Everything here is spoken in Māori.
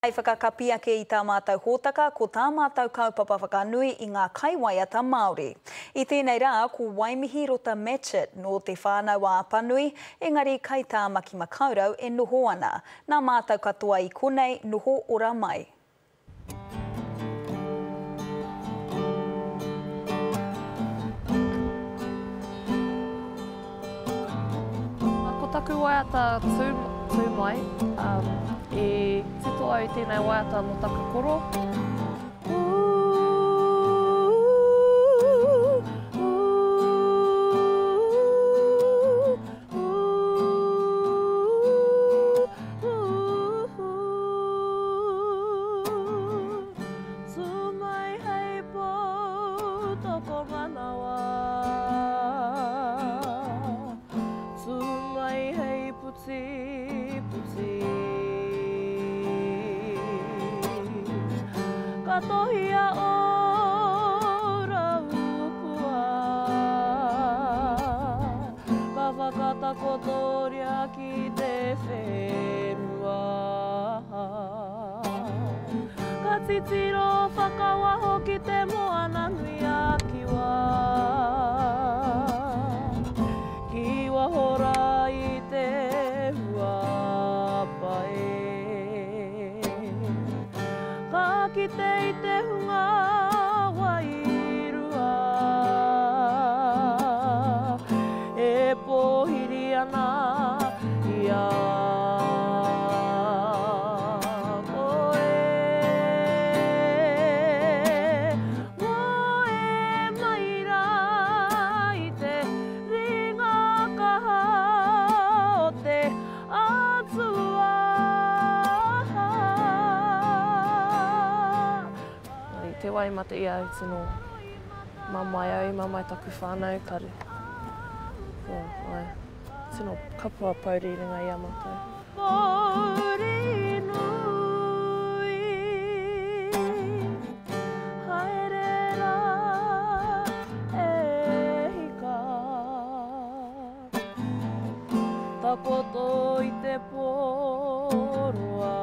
Ai whakakapia ke i tā mātou hōtaka, ko tā mātou kaupapa whakanui i ngā kaiwaiata Māori. I tēnei rā, ko Waimihi Rota Matchett no te whānau a Apanui, engari kai tā Maki Makaurau e noho ana. Nā mātou katoa i konei, noho ora mai. Ko taku waiata tū mai, e tito au tēnei waiata no Takakoro. Sumai hei po toko manawa, sumai hei puti puti. Katohia ora upua, ka whakata kotoria ki te whenua. Ka titiro whakawaho ki te moana nui a kiwa, ki wahora i te hua pai. Ka kite i te hunga wairua, e pohiri ana ia koe. Moe maira i te ringa kaha o te atua. Te waimata ia i tino mamai au, mamai taku whānau kare. Tino kapua pauri ringa ia mātou. Pauri nui, haere rā e hika. Takoto i te poroa.